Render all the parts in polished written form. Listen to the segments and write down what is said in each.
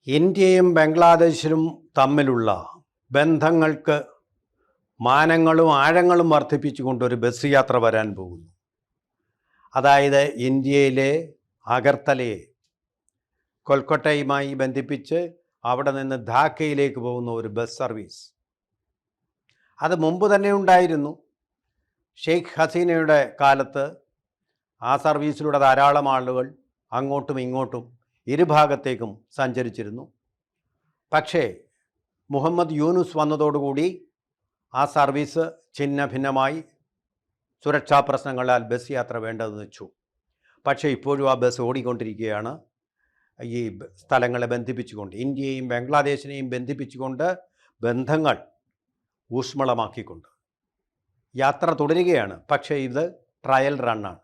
ഇന്ത്യയും ബംഗ്ലാദേശിലും തമ്മിലുള്ള ബന്ധങ്ങൾക്ക് മാനങ്ങളും ആഴങ്ങളും വർദ്ധിപ്പിച്ചുകൊണ്ട് ഒരു ബസ് യാത്ര വരാൻ പോകുന്നു. അതായത് ഇന്ത്യയിലെ അഗർത്തലയെ കൊൽക്കത്തയുമായി ബന്ധിപ്പിച്ച് അവിടെ നിന്ന് ധാക്കയിലേക്ക് പോകുന്ന ഒരു ബസ് സർവീസ്. അത് മുമ്പ് തന്നെ ഉണ്ടായിരുന്നു. ഷെയ്ഖ് ഹസീനയുടെ കാലത്ത് ആ സർവീസിലൂടെ ധാരാളം ആളുകൾ അങ്ങോട്ടും ഇങ്ങോട്ടും ഇരുഭാഗത്തേക്കും സഞ്ചരിച്ചിരുന്നു. പക്ഷേ മുഹമ്മദ് യൂനുസ് വന്നതോടുകൂടി ആ സർവീസ് ഛിന്ന ഭിന്നമായി. സുരക്ഷാ പ്രശ്നങ്ങളാൽ ബസ് യാത്ര വേണ്ടതെന്ന് വെച്ചു. പക്ഷേ ഇപ്പോഴും ആ ബസ് ഓടിക്കൊണ്ടിരിക്കുകയാണ്. ഈ സ്ഥലങ്ങളെ ബന്ധിപ്പിച്ചുകൊണ്ട്, ഇന്ത്യയെയും ബംഗ്ലാദേശിനെയും ബന്ധിപ്പിച്ചുകൊണ്ട്, ബന്ധങ്ങൾ ഊഷ്മളമാക്കിക്കൊണ്ട് യാത്ര തുടരുകയാണ്. പക്ഷേ ഇത് ട്രയൽ റണ്ണാണ്.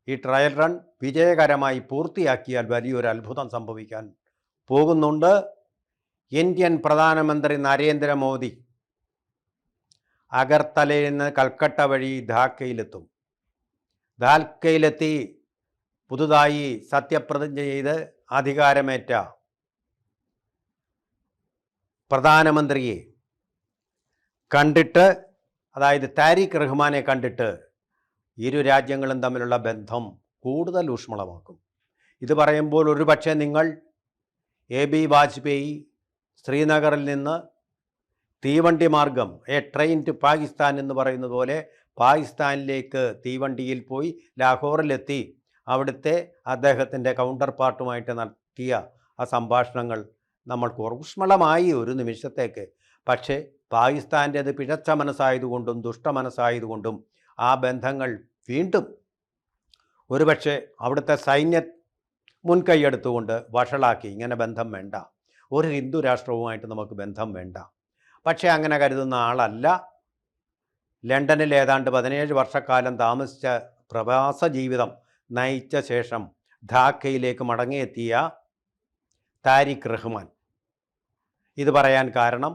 ഈ ട്രയൽ റൺ വിജയകരമായി പൂർത്തിയാക്കിയാൽ വലിയൊരു അത്ഭുതം സംഭവിക്കാൻ പോകുന്നുണ്ട്. ഇന്ത്യൻ പ്രധാനമന്ത്രി നരേന്ദ്രമോദി അഗർത്തലയിൽ നിന്ന് കൽക്കട്ട വഴി ധാക്കയിലെത്തും. ധാക്കയിലെത്തി പുതുതായി സത്യപ്രതിജ്ഞ ചെയ്ത് അധികാരമേറ്റ പ്രധാനമന്ത്രിയെ കണ്ടിട്ട്, അതായത് താരിഖ് റഹ്മാനെ കണ്ടിട്ട് ഇരു രാജ്യങ്ങളും തമ്മിലുള്ള ബന്ധം കൂടുതൽ ഊഷ്മളമാക്കും. ഇത് പറയുമ്പോൾ ഒരുപക്ഷെ നിങ്ങൾ എ.ബി. വാജ്പേയി ശ്രീനഗറിൽ നിന്ന് തീവണ്ടി മാർഗം ട്രെയിൻ ടു പാകിസ്ഥാൻ എന്ന് പറയുന്നത് പോലെ പാകിസ്ഥാനിലേക്ക് തീവണ്ടിയിൽ പോയി ലാഹോറിലെത്തി അവിടുത്തെ അദ്ദേഹത്തിൻ്റെ കൗണ്ടർ പാർട്ടുമായിട്ട് നടത്തിയ ആ സംഭാഷണങ്ങൾ നമ്മൾക്ക് ഊഷ്മളമായി ഒരു നിമിഷത്തേക്ക്. പക്ഷേ പാകിസ്ഥാൻ്റേത് പിഴച്ച മനസ്സായതുകൊണ്ടും ദുഷ്ടമനസ്സായതുകൊണ്ടും ആ ബന്ധങ്ങൾ വീണ്ടും ഒരുപക്ഷെ അവിടുത്തെ സൈന്യ മുൻകൈയെടുത്തുകൊണ്ട് വഷളാക്കി. ഇങ്ങനെ ബന്ധം വേണ്ട, ഒരു ഹിന്ദു രാഷ്ട്രവുമായിട്ട് നമുക്ക് ബന്ധം വേണ്ട. പക്ഷേ അങ്ങനെ കരുതുന്ന ആളല്ല ലണ്ടനിൽ ഏതാണ്ട് 17 വർഷക്കാലം താമസിച്ച പ്രവാസ ജീവിതം നയിച്ച ശേഷം ധാക്കയിലേക്ക് മടങ്ങിയെത്തിയ താരിഖ് റഹ്മാൻ. ഇത് പറയാൻ കാരണം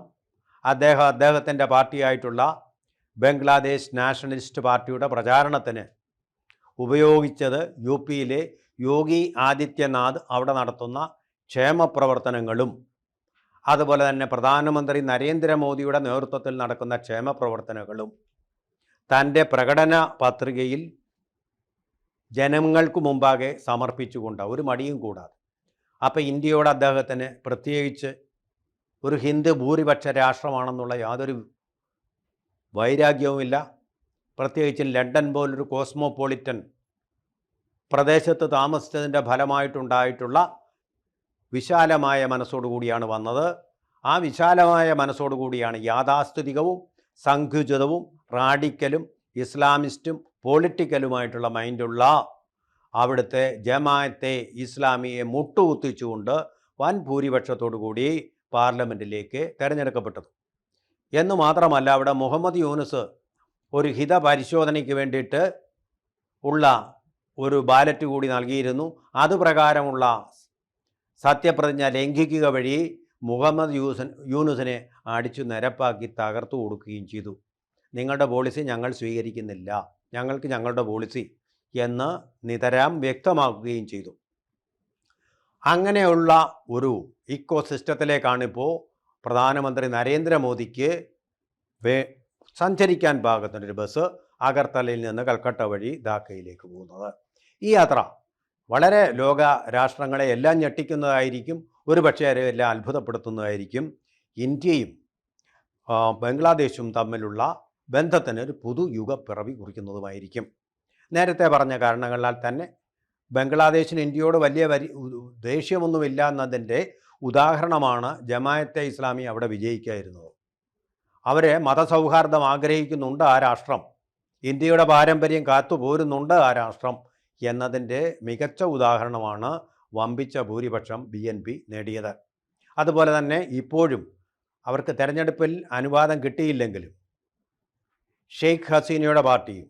അദ്ദേഹത്തിൻ്റെ പാർട്ടിയായിട്ടുള്ള ബംഗ്ലാദേശ് നാഷണലിസ്റ്റ് പാർട്ടിയുടെ പ്രചാരണത്തിന് ഉപയോഗിച്ചത് യു.പിയിലെ യോഗി ആദിത്യനാഥ് അവിടെ നടത്തുന്ന ക്ഷേമ പ്രവർത്തനങ്ങളും അതുപോലെ തന്നെ പ്രധാനമന്ത്രി നരേന്ദ്രമോദിയുടെ നേതൃത്വത്തിൽ നടക്കുന്ന ക്ഷേമ പ്രവർത്തനങ്ങളും തൻ്റെ പ്രകടന പത്രികയിൽ ജനങ്ങൾക്ക് മുമ്പാകെ സമർപ്പിച്ചുകൊണ്ട് ഒരു മടിയും കൂടാതെ. അപ്പോൾ ഇന്ത്യയോട് അദ്ദേഹത്തിന് പ്രത്യേകിച്ച് ഒരു ഹിന്ദു ഭൂരിപക്ഷ രാഷ്ട്രമാണെന്നുള്ള യാതൊരു വൈരാഗ്യവുമില്ല. പ്രത്യേകിച്ച് ലണ്ടൻ പോലൊരു കോസ്മോപൊളിറ്റൻ പ്രദേശത്ത് താമസിച്ചതിൻ്റെ ഫലമായിട്ടുണ്ടായിട്ടുള്ള വിശാലമായ മനസ്സോടുകൂടിയാണ് വന്നത്. ആ വിശാലമായ മനസ്സോടുകൂടിയാണ് യാഥാസ്ഥിതികവും സങ്കുചിതവും റാഡിക്കലും ഇസ്ലാമിസ്റ്റും പൊളിറ്റിക്കലുമായിട്ടുള്ള മൈൻഡുള്ള അവിടുത്തെ ജമാഅത്തെ ഇസ്ലാമിയെ മുട്ടുകുത്തിച്ചുകൊണ്ട് വൻ ഭൂരിപക്ഷത്തോടുകൂടി പാർലമെൻറ്റിലേക്ക് തിരഞ്ഞെടുക്കപ്പെട്ടത്. എന്ന് മാത്രമല്ല, അവിടെ മുഹമ്മദ് യൂനുസ് ഒരു ഹിതപരിശോധനയ്ക്ക് വേണ്ടിയിട്ട് ഉള്ള ഒരു ബാലറ്റ് കൂടി നൽകിയിരുന്നു. അതുപ്രകാരമുള്ള സത്യപ്രതിജ്ഞ ലംഘിക്കുക വഴി മുഹമ്മദ് യൂനുസിനെ അടിച്ചു നിരപ്പാക്കി തകർത്തു കൊടുക്കുകയും ചെയ്തു. നിങ്ങളുടെ പോളിസി ഞങ്ങൾ സ്വീകരിക്കുന്നില്ല, ഞങ്ങൾക്ക് ഞങ്ങളുടെ പോളിസി എന്ന് നിതരാം വ്യക്തമാക്കുകയും ചെയ്തു. അങ്ങനെയുള്ള ഒരു ഇക്കോ സിസ്റ്റത്തിലേക്കാണിപ്പോൾ പ്രധാനമന്ത്രി നരേന്ദ്രമോദിക്ക് സഞ്ചരിക്കാൻ പാകത്തിനൊരു ബസ് അഗർത്തലയിൽ നിന്ന് കൽക്കട്ട വഴി ധാക്കയിലേക്ക് പോകുന്നത്. ഈ യാത്ര വളരെ ലോക രാഷ്ട്രങ്ങളെ എല്ലാം ഞെട്ടിക്കുന്നതായിരിക്കും, ഒരുപക്ഷെ അവരെല്ലാം അത്ഭുതപ്പെടുത്തുന്നതായിരിക്കും. ഇന്ത്യയും ബംഗ്ലാദേശും തമ്മിലുള്ള ബന്ധത്തിന് ഒരു പുതുയുഗ പിറവി കുറിക്കുന്നതുമായിരിക്കും. നേരത്തെ പറഞ്ഞ കാരണങ്ങളാൽ തന്നെ ബംഗ്ലാദേശിന് ഇന്ത്യയോട് വലിയ ദേഷ്യമൊന്നുമില്ല എന്നതിൻ്റെ ഉദാഹരണമാണ് ജമാഅത്തെ ഇസ്ലാമി അവിടെ വിജയിക്കായിരുന്നത്. അവരെ മതസൗഹാർദ്ദം ആഗ്രഹിക്കുന്നുണ്ട് ആ രാഷ്ട്രം, ഇന്ത്യയുടെ പാരമ്പര്യം കാത്തുപോരുന്നുണ്ട് ആ രാഷ്ട്രം എന്നതിൻ്റെ മികച്ച ഉദാഹരണമാണ് വമ്പിച്ച ഭൂരിപക്ഷം BNP നേടിയത്. അതുപോലെ തന്നെ ഇപ്പോഴും അവർക്ക് തെരഞ്ഞെടുപ്പിൽ അനുവാദം കിട്ടിയില്ലെങ്കിലും ഷെയ്ഖ് ഹസീനയുടെ പാർട്ടിയും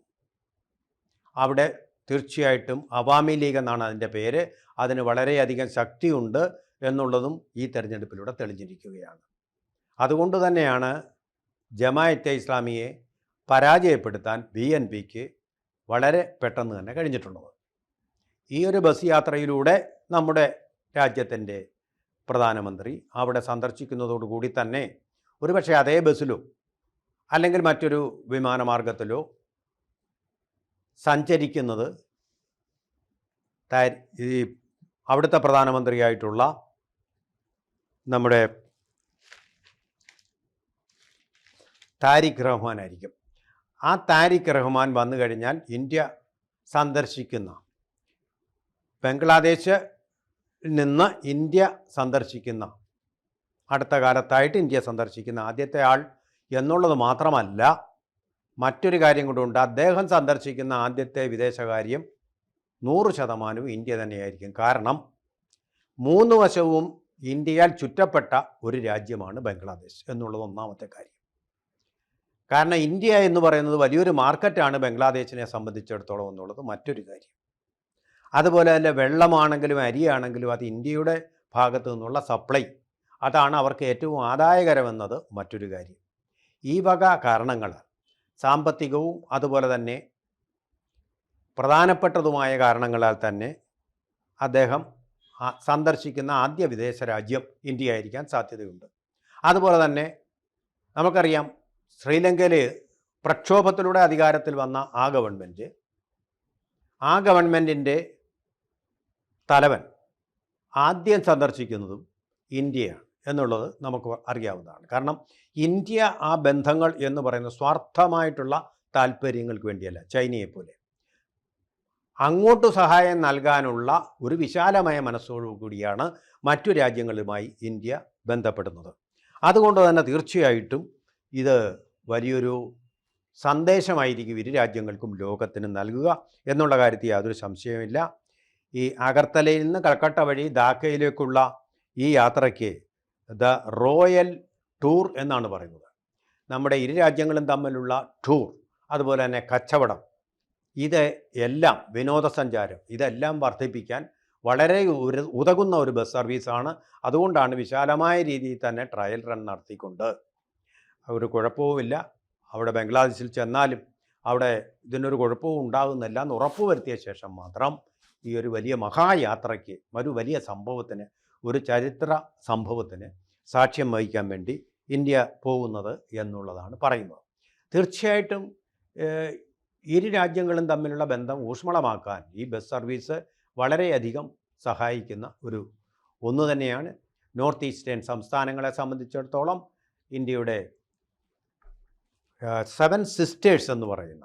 അവിടെ തീർച്ചയായിട്ടും അവാമി ലീഗ് എന്നാണ് അതിൻ്റെ പേര്, അതിന് വളരെയധികം ശക്തിയുണ്ട് എന്നുള്ളതും ഈ തെരഞ്ഞെടുപ്പിലൂടെ തെളിഞ്ഞിരിക്കുകയാണ്. അതുകൊണ്ട് തന്നെയാണ് ജമാഅത്തെ ഇസ്ലാമിയെ പരാജയപ്പെടുത്താൻ BNPക്ക് വളരെ പെട്ടെന്ന് തന്നെ കഴിഞ്ഞിട്ടുള്ളത്. ഈ ഒരു ബസ് യാത്രയിലൂടെ നമ്മുടെ രാജ്യത്തിൻ്റെ പ്രധാനമന്ത്രി അവിടെ സന്ദർശിക്കുന്നതോടുകൂടി തന്നെ ഒരുപക്ഷെ അതേ ബസ്സിലോ അല്ലെങ്കിൽ മറ്റൊരു വിമാനമാർഗത്തിലോ സഞ്ചരിക്കുന്നത് ഈ അവിടുത്തെ പ്രധാനമന്ത്രിയായിട്ടുള്ള നമ്മുടെ താരിഖ് റഹ്മാൻ ആയിരിക്കും. ആ താരിഖ് റഹ്മാൻ വന്നു കഴിഞ്ഞാൽ ഇന്ത്യ സന്ദർശിക്കുന്ന, ബംഗ്ലാദേശിൽ നിന്ന് ഇന്ത്യ സന്ദർശിക്കുന്ന, അടുത്ത കാലത്തായിട്ട് ഇന്ത്യ സന്ദർശിക്കുന്ന ആദ്യത്തെ ആൾ എന്നുള്ളത് മാത്രമല്ല, മറ്റൊരു കാര്യം കൊണ്ടുണ്ട്. അദ്ദേഹം സന്ദർശിക്കുന്ന ആദ്യത്തെ വിദേശകാര്യം 100% ഇന്ത്യ തന്നെയായിരിക്കും. കാരണം 3 വശവും ഇന്ത്യയാൽ ചുറ്റപ്പെട്ട ഒരു രാജ്യമാണ് ബംഗ്ലാദേശ് എന്നുള്ളത് ഒന്നാമത്തെ കാര്യം. കാരണം ഇന്ത്യ എന്ന് പറയുന്നത് വലിയൊരു മാർക്കറ്റാണ് ബംഗ്ലാദേശിനെ സംബന്ധിച്ചിടത്തോളം എന്നുള്ളത് മറ്റൊരു കാര്യം. അതുപോലെ തന്നെ വെള്ളമാണെങ്കിലും അരിയാണെങ്കിലും അത് ഇന്ത്യയുടെ ഭാഗത്തു നിന്നുള്ള സപ്ലൈ, അതാണ് അവർക്ക് ഏറ്റവും ആദായകരമെന്നത് മറ്റൊരു കാര്യം. ഈ വക കാരണങ്ങൾ, സാമ്പത്തികവും അതുപോലെ തന്നെ പ്രധാനപ്പെട്ടതുമായ കാരണങ്ങളാൽ തന്നെ അദ്ദേഹം സന്ദർശിക്കുന്ന ആദ്യ വിദേശ രാജ്യം ഇന്ത്യ ആയിരിക്കാൻ സാധ്യതയുണ്ട്. അതുപോലെ തന്നെ നമുക്കറിയാം, ശ്രീലങ്കയിൽ പ്രക്ഷോഭത്തിലൂടെ അധികാരത്തിൽ വന്ന ആ ഗവൺമെൻറ്റിൻ്റെ തലവൻ ആദ്യം സന്ദർശിക്കുന്നതും ഇന്ത്യയാണ് എന്നുള്ളത് നമുക്ക് അറിയാവുന്നതാണ്. കാരണം ഇന്ത്യ ആ ബന്ധങ്ങൾ എന്ന് പറയുന്ന സ്വാർത്ഥമായിട്ടുള്ള താല്പര്യങ്ങൾക്ക് വേണ്ടിയല്ല, ചൈനയെപ്പോലെ അങ്ങോട്ട് സഹായം നൽകാനുള്ള ഒരു വിശാലമായ മനസ്സോടുകൂടിയാണ് മറ്റു രാജ്യങ്ങളുമായി ഇന്ത്യ ബന്ധപ്പെടുന്നത്. അതുകൊണ്ട് തന്നെ തീർച്ചയായിട്ടും ഇത് വലിയൊരു സന്ദേശമായിരിക്കും ഇരു രാജ്യങ്ങൾക്കും ലോകത്തിന് നൽകുക എന്നുള്ള കാര്യത്തിൽ യാതൊരു സംശയമില്ല. ഈ അഗർത്തലയിൽ നിന്ന് കൽക്കട്ട വഴി ധാക്കയിലേക്കുള്ള ഈ യാത്രയ്ക്ക് ദ റോയൽ ടൂർ എന്നാണ് പറയുന്നത്. നമ്മുടെ ഇരു രാജ്യങ്ങളും തമ്മിലുള്ള ടൂർ, അതുപോലെ തന്നെ കച്ചവടം, ഇത് എല്ലാം, വിനോദസഞ്ചാരം, ഇതെല്ലാം വർദ്ധിപ്പിക്കാൻ വളരെ ഉതകുന്ന ഒരു ബസ് സർവീസാണ്. അതുകൊണ്ടാണ് വിശാലമായ രീതിയിൽ തന്നെ ട്രയൽ റൺ നടത്തിക്കൊണ്ട് ഒരു കുഴപ്പവുമില്ല. അവിടെ ബംഗ്ലാദേശിൽ ചെന്നാലും അവിടെ ഇതിനൊരു കുഴപ്പവും ഉണ്ടാകുന്നില്ല എന്ന് ഉറപ്പുവരുത്തിയ ശേഷം മാത്രം ഈ ഒരു വലിയ മഹായാത്രയ്ക്ക്, ഒരു വലിയ സംഭവത്തിന്, ഒരു ചരിത്ര സംഭവത്തിന് സാക്ഷ്യം വഹിക്കാൻ വേണ്ടി ഇന്ത്യ പോകുന്നത് എന്നുള്ളതാണ് പറയുന്നത്. തീർച്ചയായിട്ടും ഇരു രാജ്യങ്ങളും തമ്മിലുള്ള ബന്ധം ഊഷ്മളമാക്കാൻ ഈ ബസ് സർവീസ് വളരെയധികം സഹായിക്കുന്ന ഒന്ന് തന്നെയാണ്. നോർത്ത് ഈസ്റ്റേൺ സംസ്ഥാനങ്ങളെ സംബന്ധിച്ചിടത്തോളം ഇന്ത്യയുടെ 7 സിസ്റ്റേഴ്സ് എന്ന് പറയുന്ന,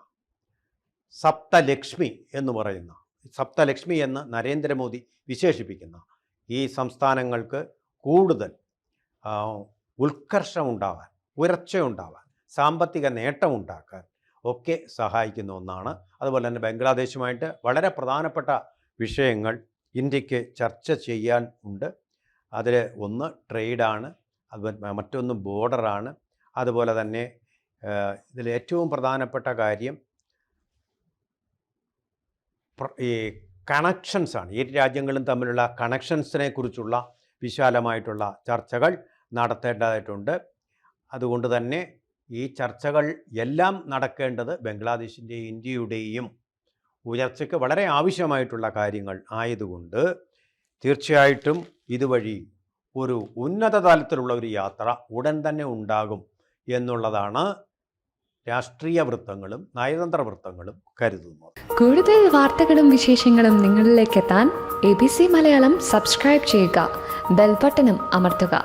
സപ്തലക്ഷ്മി എന്ന് പറയുന്ന, സപ്തലക്ഷ്മി എന്ന് നരേന്ദ്രമോദി വിശേഷിപ്പിക്കുന്ന ഈ സംസ്ഥാനങ്ങൾക്ക് കൂടുതൽ ഉത്കർഷമുണ്ടാവാൻ, ഉയർച്ചയുണ്ടാവാൻ, സാമ്പത്തിക നേട്ടമുണ്ടാക്കാൻ ഒക്കെ സഹായിക്കുന്ന ഒന്നാണ്. അതുപോലെ തന്നെ ബംഗ്ലാദേശുമായിട്ട് വളരെ പ്രധാനപ്പെട്ട വിഷയങ്ങൾ ഇന്ത്യക്ക് ചർച്ച ചെയ്യാൻ ഉണ്ട്. അതിൽ ഒന്ന് ട്രേഡാണ്, മറ്റൊന്ന് ബോർഡറാണ്. അതുപോലെ തന്നെ ഇതിൽ ഏറ്റവും പ്രധാനപ്പെട്ട കാര്യം ഈ കണക്ഷൻസാണ്. ഇരു രാജ്യങ്ങളും തമ്മിലുള്ള കണക്ഷൻസിനെ കുറിച്ചുള്ള വിശാലമായിട്ടുള്ള ചർച്ചകൾ നടത്തേണ്ടതായിട്ടുണ്ട്. അതുകൊണ്ട് തന്നെ ഈ ചർച്ചകൾ എല്ലാം നടക്കേണ്ടത് ബംഗ്ലാദേശിൻ്റെയും ഇന്ത്യയുടെയും ഉയർച്ചയ്ക്ക് വളരെ ആവശ്യമായിട്ടുള്ള കാര്യങ്ങൾ ആയതുകൊണ്ട് തീർച്ചയായിട്ടും ഇതുവഴി ഒരു ഉന്നത തലത്തിലുള്ള ഒരു യാത്ര ഉടൻ തന്നെ ഉണ്ടാകും എന്നുള്ളതാണ് രാഷ്ട്രീയ വൃത്തങ്ങളും നയതന്ത്ര വൃത്തങ്ങളും കരുതുന്നത്. കൂടുതൽ വാർത്തകളും വിശേഷങ്ങളും നിങ്ങളിലേക്ക് എത്താൻ ABC മലയാളം സബ്സ്ക്രൈബ് ചെയ്യുക, ബെൽ ബട്ടണും അമർത്തുക.